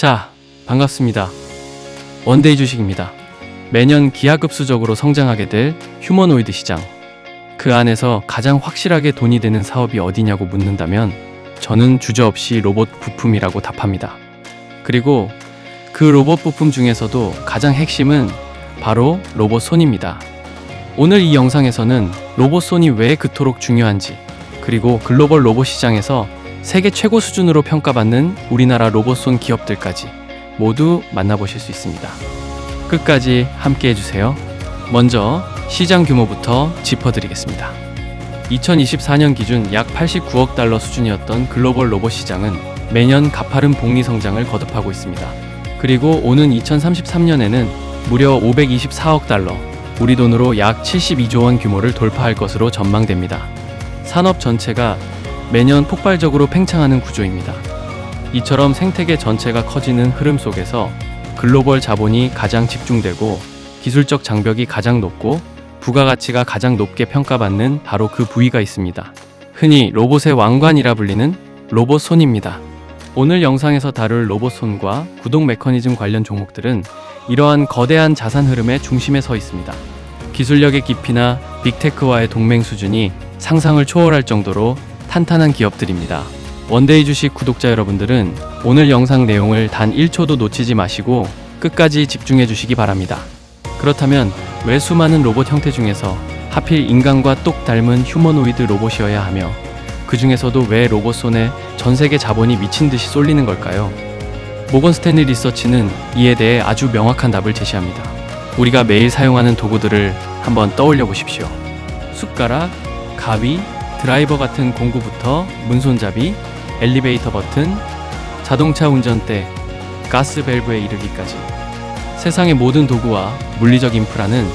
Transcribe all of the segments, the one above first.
자, 반갑습니다. 원데이 주식입니다. 매년 기하급수적으로 성장하게 될 휴머노이드 시장. 그 안에서 가장 확실하게 돈이 되는 사업이 어디냐고 묻는다면 저는 주저없이 로봇 부품이라고 답합니다. 그리고 그 로봇 부품 중에서도 가장 핵심은 바로 로봇 손입니다. 오늘 이 영상에서는 로봇 손이 왜 그토록 중요한지, 그리고 글로벌 로봇 시장에서 세계 최고 수준으로 평가받는 우리나라 로봇 손 기업들까지 모두 만나보실 수 있습니다. 끝까지 함께 해주세요. 먼저 시장 규모부터 짚어드리겠습니다. 2024년 기준 약 89억 달러 수준이었던 글로벌 로봇 시장은 매년 가파른 복리 성장을 거듭하고 있습니다. 그리고 오는 2033년에는 무려 524억 달러, 우리 돈으로 약 72조 원 규모를 돌파할 것으로 전망됩니다. 산업 전체가 매년 폭발적으로 팽창하는 구조입니다. 이처럼 생태계 전체가 커지는 흐름 속에서 글로벌 자본이 가장 집중되고 기술적 장벽이 가장 높고 부가가치가 가장 높게 평가받는 바로 그 부위가 있습니다. 흔히 로봇의 왕관이라 불리는 로봇 손입니다. 오늘 영상에서 다룰 로봇 손과 구동 메커니즘 관련 종목들은 이러한 거대한 자산 흐름의 중심에 서 있습니다. 기술력의 깊이나 빅테크와의 동맹 수준이 상상을 초월할 정도로 탄탄한 기업들입니다. 원데이 주식 구독자 여러분들은 오늘 영상 내용을 단 1초도 놓치지 마시고 끝까지 집중해 주시기 바랍니다. 그렇다면 왜 수많은 로봇 형태 중에서 하필 인간과 똑 닮은 휴머노이드 로봇이어야 하며 그 중에서도 왜 로봇 손에 전 세계 자본이 미친 듯이 쏠리는 걸까요? 모건 스탠리 리서치는 이에 대해 아주 명확한 답을 제시합니다. 우리가 매일 사용하는 도구들을 한번 떠올려 보십시오. 숟가락, 가위, 드라이버 같은 공구부터 문손잡이, 엘리베이터 버튼, 자동차 운전대, 가스 밸브에 이르기까지 세상의 모든 도구와 물리적 인프라는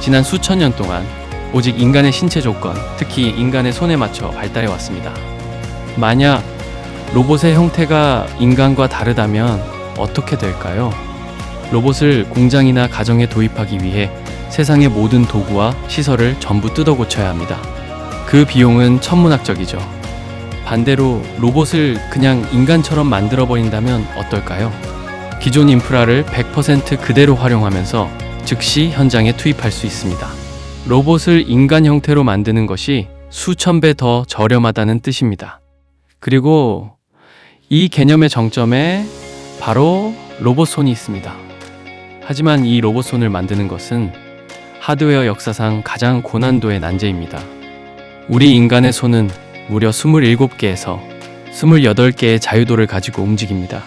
지난 수천 년 동안 오직 인간의 신체 조건, 특히 인간의 손에 맞춰 발달해 왔습니다. 만약 로봇의 형태가 인간과 다르다면 어떻게 될까요? 로봇을 공장이나 가정에 도입하기 위해 세상의 모든 도구와 시설을 전부 뜯어 고쳐야 합니다. 그 비용은 천문학적이죠. 반대로 로봇을 그냥 인간처럼 만들어버린다면 어떨까요? 기존 인프라를 100% 그대로 활용하면서 즉시 현장에 투입할 수 있습니다. 로봇을 인간 형태로 만드는 것이 수천 배 더 저렴하다는 뜻입니다. 그리고 이 개념의 정점에 바로 로봇 손이 있습니다. 하지만 이 로봇 손을 만드는 것은 하드웨어 역사상 가장 고난도의 난제입니다. 우리 인간의 손은 무려 27개에서 28개의 자유도를 가지고 움직입니다.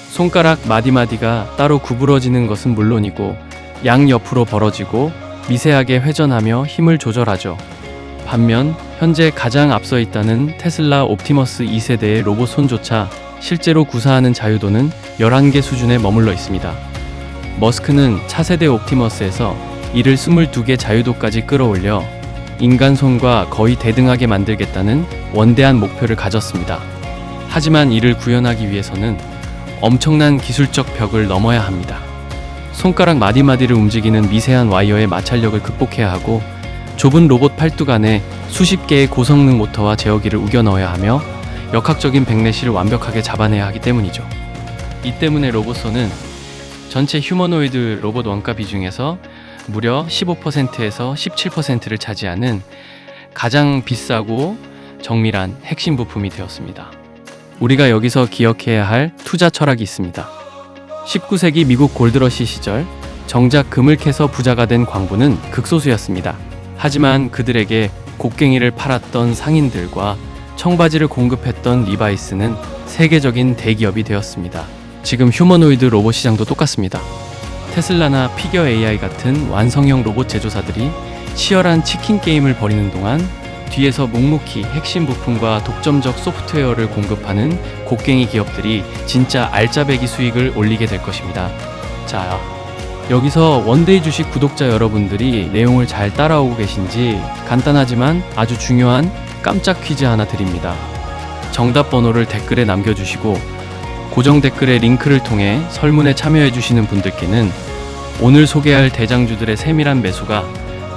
손가락 마디마디가 따로 구부러지는 것은 물론이고 양옆으로 벌어지고 미세하게 회전하며 힘을 조절하죠. 반면 현재 가장 앞서 있다는 테슬라 옵티머스 2세대의 로봇 손조차 실제로 구사하는 자유도는 11개 수준에 머물러 있습니다. 머스크는 차세대 옵티머스에서 이를 22개 자유도까지 끌어올려 인간 손과 거의 대등하게 만들겠다는 원대한 목표를 가졌습니다. 하지만 이를 구현하기 위해서는 엄청난 기술적 벽을 넘어야 합니다. 손가락 마디마디를 움직이는 미세한 와이어의 마찰력을 극복해야 하고 좁은 로봇 팔뚝 안에 수십 개의 고성능 모터와 제어기를 우겨 넣어야 하며 역학적인 백내시를 완벽하게 잡아내야 하기 때문이죠. 이 때문에 로봇손은 전체 휴머노이드 로봇 원가 비중에서 무려 15%에서 17%를 차지하는 가장 비싸고 정밀한 핵심 부품이 되었습니다. 우리가 여기서 기억해야 할 투자 철학이 있습니다. 19세기 미국 골드러시 시절 정작 금을 캐서 부자가 된 광부는 극소수였습니다. 하지만 그들에게 곡괭이를 팔았던 상인들과 청바지를 공급했던 리바이스는 세계적인 대기업이 되었습니다. 지금 휴머노이드 로봇 시장도 똑같습니다. 테슬라나 피겨 AI 같은 완성형 로봇 제조사들이 치열한 치킨 게임을 벌이는 동안 뒤에서 묵묵히 핵심 부품과 독점적 소프트웨어를 공급하는 곡괭이 기업들이 진짜 알짜배기 수익을 올리게 될 것입니다. 자, 여기서 원데이 주식 구독자 여러분들이 내용을 잘 따라오고 계신지 간단하지만 아주 중요한 깜짝 퀴즈 하나 드립니다. 정답 번호를 댓글에 남겨주시고 고정 댓글의 링크를 통해 설문에 참여해주시는 분들께는 오늘 소개할 대장주들의 세밀한 매수가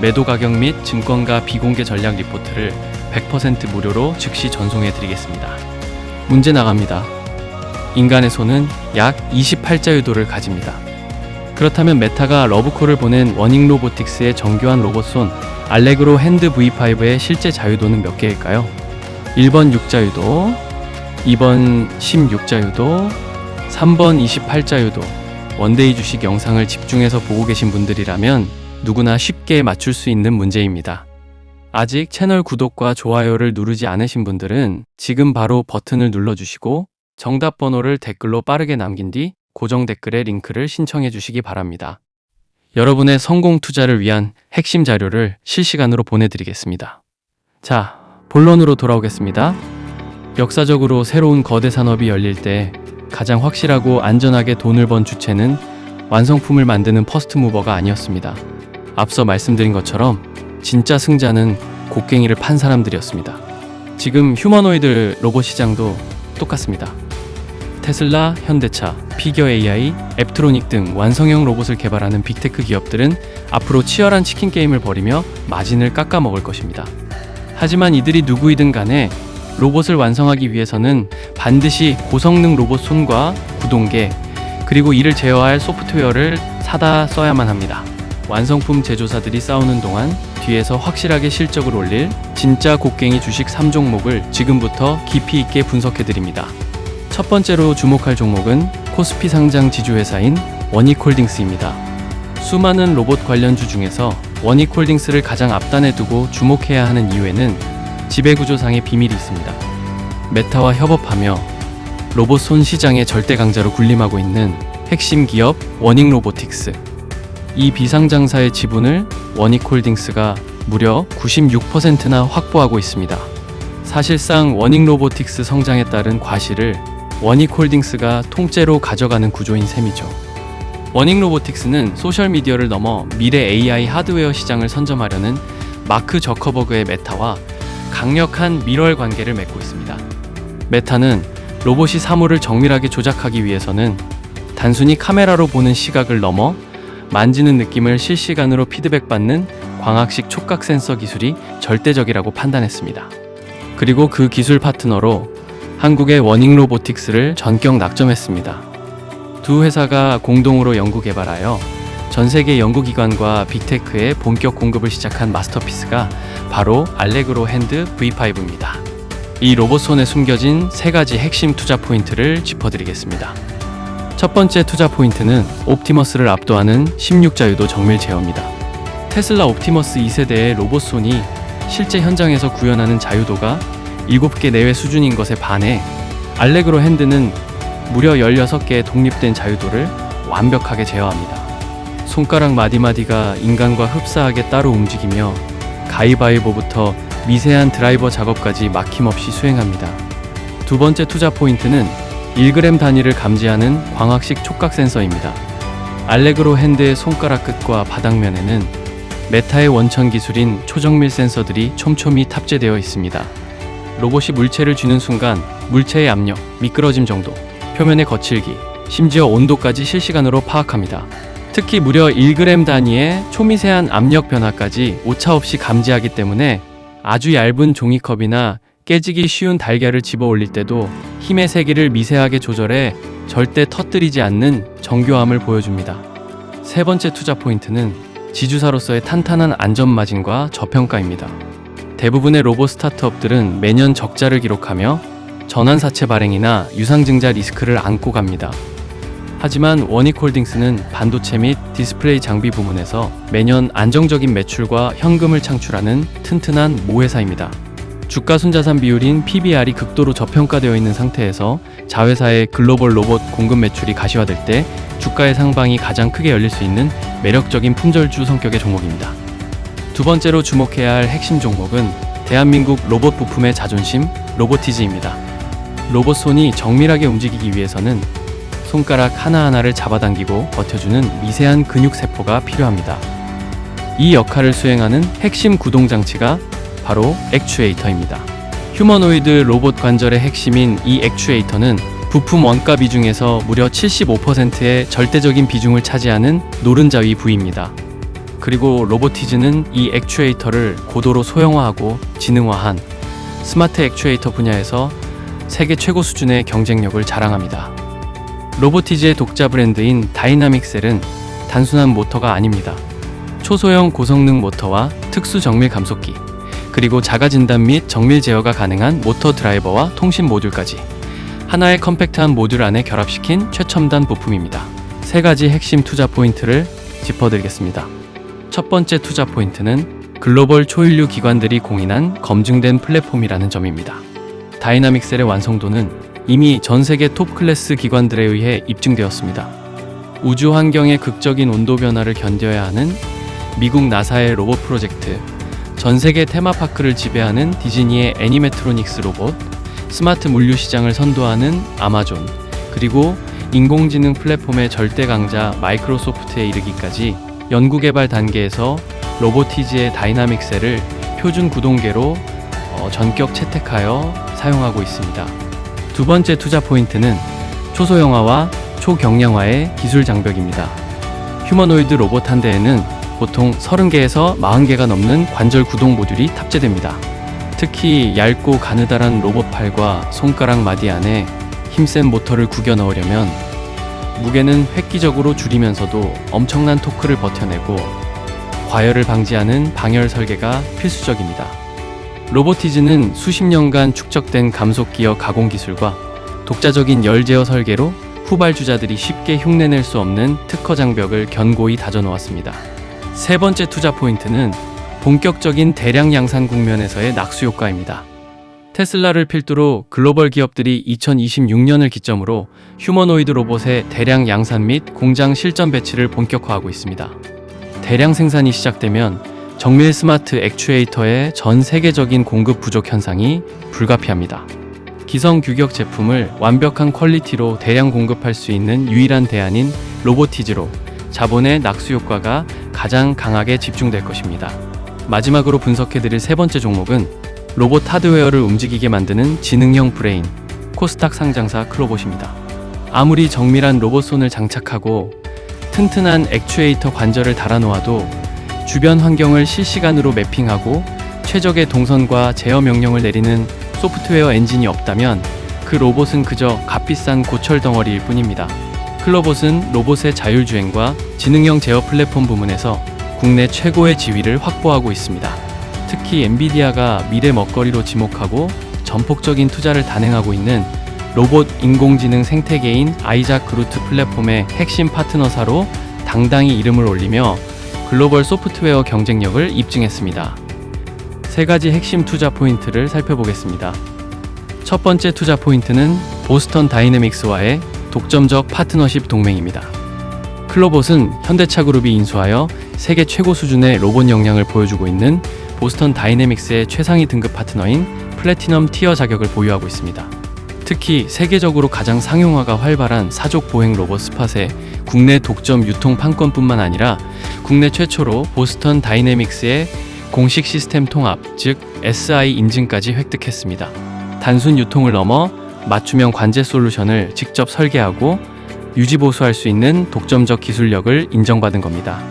매도 가격 및 증권가 비공개 전략 리포트를 100% 무료로 즉시 전송해 드리겠습니다. 문제 나갑니다. 인간의 손은 약 28자유도를 가집니다. 그렇다면 메타가 러브콜을 보낸 워닝 로보틱스의 정교한 로봇손 알레그로 핸드 V5의 실제 자유도는 몇 개일까요? 1번 6자유도, 2번 16자유도, 3번 28자유도. 원데이 주식 영상을 집중해서 보고 계신 분들이라면 누구나 쉽게 맞출 수 있는 문제입니다. 아직 채널 구독과 좋아요를 누르지 않으신 분들은 지금 바로 버튼을 눌러주시고 정답 번호를 댓글로 빠르게 남긴 뒤 고정 댓글에 링크를 신청해 주시기 바랍니다. 여러분의 성공 투자를 위한 핵심 자료를 실시간으로 보내드리겠습니다. 자, 본론으로 돌아오겠습니다. 역사적으로 새로운 거대 산업이 열릴 때 가장 확실하고 안전하게 돈을 번 주체는 완성품을 만드는 퍼스트 무버가 아니었습니다. 앞서 말씀드린 것처럼 진짜 승자는 곡괭이를 판 사람들이었습니다. 지금 휴머노이드 로봇 시장도 똑같습니다. 테슬라, 현대차, 피겨 AI, 앱트로닉 등 완성형 로봇을 개발하는 빅테크 기업들은 앞으로 치열한 치킨 게임을 벌이며 마진을 깎아 먹을 것입니다. 하지만 이들이 누구이든 간에 로봇을 완성하기 위해서는 반드시 고성능 로봇 손과 구동계, 그리고 이를 제어할 소프트웨어를 사다 써야만 합니다. 완성품 제조사들이 싸우는 동안 뒤에서 확실하게 실적을 올릴 진짜 곡괭이 주식 3종목을 지금부터 깊이 있게 분석해드립니다. 첫 번째로 주목할 종목은 코스피 상장 지주회사인 원익홀딩스입니다. 수많은 로봇 관련주 중에서 원익홀딩스를 가장 앞단에 두고 주목해야 하는 이유에는 지배구조상의 비밀이 있습니다. 메타와 협업하며 로봇 손 시장의 절대 강자로 군림하고 있는 핵심 기업 원익로보틱스. 이 비상장사의 지분을 원익홀딩스가 무려 96%나 확보하고 있습니다. 사실상 원익로보틱스 성장에 따른 과실을 원익홀딩스가 통째로 가져가는 구조인 셈이죠. 원익로보틱스는 소셜미디어를 넘어 미래 AI 하드웨어 시장을 선점하려는 마크 저커버그의 메타와 강력한 밀월 관계를 맺고 있습니다. 메타는 로봇이 사물을 정밀하게 조작하기 위해서는 단순히 카메라로 보는 시각을 넘어 만지는 느낌을 실시간으로 피드백받는 광학식 촉각 센서 기술이 절대적이라고 판단했습니다. 그리고 그 기술 파트너로 한국의 원익로보틱스를 전격 낙점했습니다. 두 회사가 공동으로 연구 개발하여 전 세계 연구기관과 빅테크의 본격 공급을 시작한 마스터피스가 바로 알레그로 핸드 V5입니다. 이 로봇손에 숨겨진 세 가지 핵심 투자 포인트를 짚어드리겠습니다. 첫 번째 투자 포인트는 옵티머스를 압도하는 16자유도 정밀 제어입니다. 테슬라 옵티머스 2세대의 로봇손이 실제 현장에서 구현하는 자유도가 7개 내외 수준인 것에 반해 알레그로 핸드는 무려 16개의 독립된 자유도를 완벽하게 제어합니다. 손가락 마디마디가 인간과 흡사하게 따로 움직이며 가위바위보부터 미세한 드라이버 작업까지 막힘없이 수행합니다. 두 번째 투자 포인트는 1g 단위를 감지하는 광학식 촉각 센서입니다. 알레그로 핸드의 손가락 끝과 바닥면에는 메타의 원천 기술인 초정밀 센서들이 촘촘히 탑재되어 있습니다. 로봇이 물체를 쥐는 순간 물체의 압력, 미끄러짐 정도, 표면의 거칠기, 심지어 온도까지 실시간으로 파악합니다. 특히 무려 1g 단위의 초미세한 압력 변화까지 오차없이 감지하기 때문에 아주 얇은 종이컵이나 깨지기 쉬운 달걀을 집어 올릴 때도 힘의 세기를 미세하게 조절해 절대 터뜨리지 않는 정교함을 보여줍니다. 세 번째 투자 포인트는 지주사로서의 탄탄한 안전 마진과 저평가입니다. 대부분의 로봇 스타트업들은 매년 적자를 기록하며 전환사채 발행이나 유상증자 리스크를 안고 갑니다. 하지만 원익홀딩스는 반도체 및 디스플레이 장비 부문에서 매년 안정적인 매출과 현금을 창출하는 튼튼한 모회사입니다. 주가 순자산 비율인 PBR이 극도로 저평가되어 있는 상태에서 자회사의 글로벌 로봇 공급 매출이 가시화될 때 주가의 상방이 가장 크게 열릴 수 있는 매력적인 품절주 성격의 종목입니다. 두 번째로 주목해야 할 핵심 종목은 대한민국 로봇 부품의 자존심, 로보티즈입니다. 로봇손이 정밀하게 움직이기 위해서는 손가락 하나하나를 잡아당기고 버텨주는 미세한 근육세포가 필요합니다. 이 역할을 수행하는 핵심 구동장치가 바로 액추에이터입니다. 휴머노이드 로봇 관절의 핵심인 이 액추에이터는 부품 원가 비중에서 무려 75%의 절대적인 비중을 차지하는 노른자위 부위입니다. 그리고 로보티즈는 이 액추에이터를 고도로 소형화하고 지능화한 스마트 액추에이터 분야에서 세계 최고 수준의 경쟁력을 자랑합니다. 로보티즈의 독자 브랜드인 다이나믹셀은 단순한 모터가 아닙니다. 초소형 고성능 모터와 특수 정밀 감속기, 그리고 자가 진단 및 정밀 제어가 가능한 모터 드라이버와 통신 모듈까지 하나의 컴팩트한 모듈 안에 결합시킨 최첨단 부품입니다. 세 가지 핵심 투자 포인트를 짚어드리겠습니다. 첫 번째 투자 포인트는 글로벌 초일류 기관들이 공인한 검증된 플랫폼이라는 점입니다. 다이나믹셀의 완성도는 이미 전 세계 톱 클래스 기관들에 의해 입증되었습니다. 우주 환경의 극적인 온도 변화를 견뎌야 하는 미국 나사의 로봇 프로젝트, 전 세계 테마파크를 지배하는 디즈니의 애니메트로닉스 로봇, 스마트 물류 시장을 선도하는 아마존, 그리고 인공지능 플랫폼의 절대 강자 마이크로소프트에 이르기까지 연구개발 단계에서 로보티즈의 다이나믹셀을 표준 구동계로 전격 채택하여 사용하고 있습니다. 두 번째 투자 포인트는 초소형화와 초경량화의 기술 장벽입니다. 휴머노이드 로봇 한 대에는 보통 30개에서 40개가 넘는 관절 구동 모듈이 탑재됩니다. 특히 얇고 가느다란 로봇팔과 손가락 마디 안에 힘센 모터를 구겨 넣으려면 무게는 획기적으로 줄이면서도 엄청난 토크를 버텨내고 과열을 방지하는 방열 설계가 필수적입니다. 로보티즈는 수십 년간 축적된 감속기어 가공 기술과 독자적인 열 제어 설계로 후발주자들이 쉽게 흉내낼 수 없는 특허 장벽을 견고히 다져놓았습니다. 세 번째 투자 포인트는 본격적인 대량 양산 국면에서의 낙수 효과입니다. 테슬라를 필두로 글로벌 기업들이 2026년을 기점으로 휴머노이드 로봇의 대량 양산 및 공장 실전 배치를 본격화하고 있습니다. 대량 생산이 시작되면 정밀 스마트 액추에이터의 전 세계적인 공급 부족 현상이 불가피합니다. 기성 규격 제품을 완벽한 퀄리티로 대량 공급할 수 있는 유일한 대안인 로보티즈로 자본의 낙수 효과가 가장 강하게 집중될 것입니다. 마지막으로 분석해드릴 세 번째 종목은 로봇 하드웨어를 움직이게 만드는 지능형 브레인, 코스닥 상장사 클로봇입니다. 아무리 정밀한 로봇손을 장착하고 튼튼한 액추에이터 관절을 달아놓아도 주변 환경을 실시간으로 매핑하고 최적의 동선과 제어 명령을 내리는 소프트웨어 엔진이 없다면 그 로봇은 그저 값비싼 고철 덩어리일 뿐입니다. 클로봇은 로봇의 자율주행과 지능형 제어 플랫폼 부문에서 국내 최고의 지위를 확보하고 있습니다. 특히 엔비디아가 미래 먹거리로 지목하고 전폭적인 투자를 단행하고 있는 로봇 인공지능 생태계인 아이작 그루트 플랫폼의 핵심 파트너사로 당당히 이름을 올리며 글로벌 소프트웨어 경쟁력을 입증했습니다. 세 가지 핵심 투자 포인트를 살펴보겠습니다. 첫 번째 투자 포인트는 보스턴 다이내믹스와의 독점적 파트너십 동맹입니다. 클로봇은 현대차 그룹이 인수하여 세계 최고 수준의 로봇 역량을 보여주고 있는 보스턴 다이내믹스의 최상위 등급 파트너인 플래티넘 티어 자격을 보유하고 있습니다. 특히 세계적으로 가장 상용화가 활발한 사족 보행 로봇 스팟의 국내 독점 유통 판권뿐만 아니라 국내 최초로 보스턴 다이내믹스의 공식 시스템 통합, 즉 SI 인증까지 획득했습니다. 단순 유통을 넘어 맞춤형 관제 솔루션을 직접 설계하고 유지 보수할 수 있는 독점적 기술력을 인정받은 겁니다.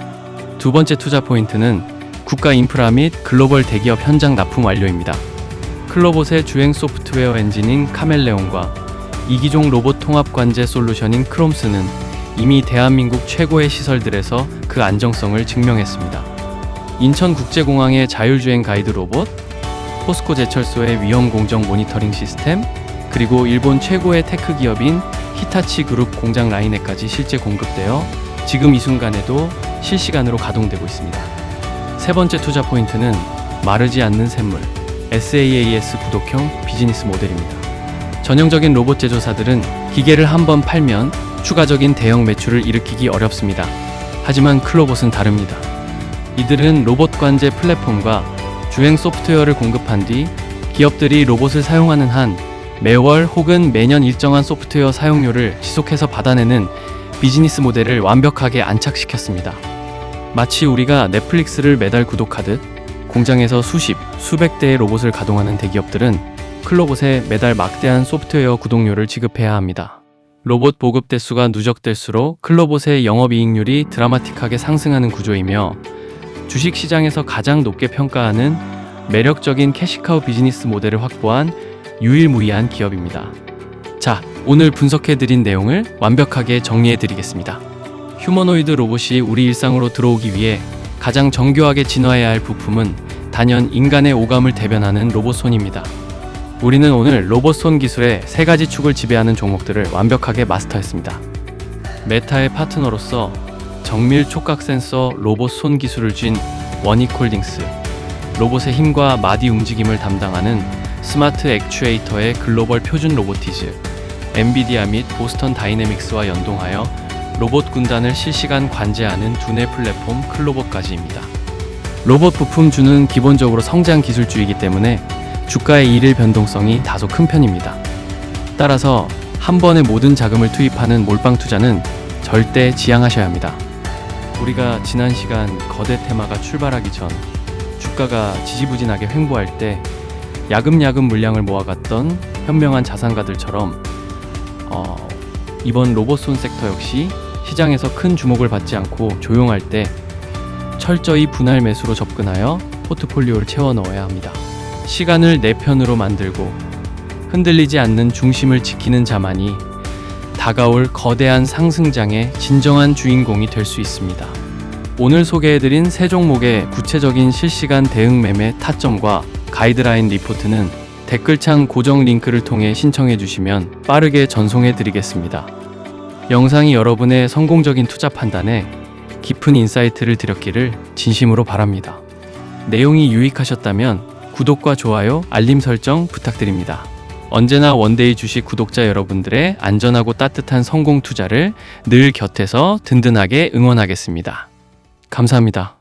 두 번째 투자 포인트는 국가 인프라 및 글로벌 대기업 현장 납품 완료입니다. 클로봇의 주행 소프트웨어 엔진인 카멜레온과 이기종 로봇 통합 관제 솔루션인 크롬스는 이미 대한민국 최고의 시설들에서 그 안정성을 증명했습니다. 인천국제공항의 자율주행 가이드 로봇, 포스코 제철소의 위험 공정 모니터링 시스템, 그리고 일본 최고의 테크 기업인 히타치 그룹 공장 라인에까지 실제 공급되어 지금 이 순간에도 실시간으로 가동되고 있습니다. 세 번째 투자 포인트는 마르지 않는 샘물, SaaS 구독형 비즈니스 모델입니다. 전형적인 로봇 제조사들은 기계를 한번 팔면 추가적인 대형 매출을 일으키기 어렵습니다. 하지만 클로봇은 다릅니다. 이들은 로봇 관제 플랫폼과 주행 소프트웨어를 공급한 뒤 기업들이 로봇을 사용하는 한 매월 혹은 매년 일정한 소프트웨어 사용료를 지속해서 받아내는 비즈니스 모델을 완벽하게 안착시켰습니다. 마치 우리가 넷플릭스를 매달 구독하듯 공장에서 수십, 수백 대의 로봇을 가동하는 대기업들은 클로봇에 매달 막대한 소프트웨어 구독료를 지급해야 합니다. 로봇 보급 대수가 누적될수록 클로봇의 영업이익률이 드라마틱하게 상승하는 구조이며 주식시장에서 가장 높게 평가하는 매력적인 캐시카우 비즈니스 모델을 확보한 유일무이한 기업입니다. 자, 오늘 분석해드린 내용을 완벽하게 정리해드리겠습니다. 휴머노이드 로봇이 우리 일상으로 들어오기 위해 가장 정교하게 진화해야 할 부품은 단연 인간의 오감을 대변하는 로봇손입니다. 우리는 오늘 로봇손 기술의 3가지 축을 지배하는 종목들을 완벽하게 마스터했습니다. 메타의 파트너로서 정밀 촉각 센서 로봇손 기술을 쥔 원익홀딩스, 로봇의 힘과 마디 움직임을 담당하는 스마트 액추에이터의 글로벌 표준 로보티즈, 엔비디아 및 보스턴 다이내믹스와 연동하여 로봇 군단을 실시간 관제하는 두뇌 플랫폼 클로봇까지입니다. 로봇 부품주는 기본적으로 성장 기술주이기 때문에 주가의 일일 변동성이 다소 큰 편입니다. 따라서 한 번에 모든 자금을 투입하는 몰빵 투자는 절대 지양하셔야 합니다. 우리가 지난 시간 거대 테마가 출발하기 전 주가가 지지부진하게 횡보할 때 야금야금 물량을 모아갔던 현명한 자산가들처럼 이번 로봇손 섹터 역시 시장에서 큰 주목을 받지 않고 조용할 때 철저히 분할 매수로 접근하여 포트폴리오를 채워 넣어야 합니다. 시간을 내 편으로 만들고 흔들리지 않는 중심을 지키는 자만이 다가올 거대한 상승장의 진정한 주인공이 될 수 있습니다. 오늘 소개해드린 세 종목의 구체적인 실시간 대응 매매 타점과 가이드라인 리포트는 댓글창 고정 링크를 통해 신청해 주시면 빠르게 전송해 드리겠습니다. 영상이 여러분의 성공적인 투자 판단에 깊은 인사이트를 드렸기를 진심으로 바랍니다. 내용이 유익하셨다면 구독과 좋아요, 알림 설정 부탁드립니다. 언제나 원데이 주식 구독자 여러분들의 안전하고 따뜻한 성공 투자를 늘 곁에서 든든하게 응원하겠습니다. 감사합니다.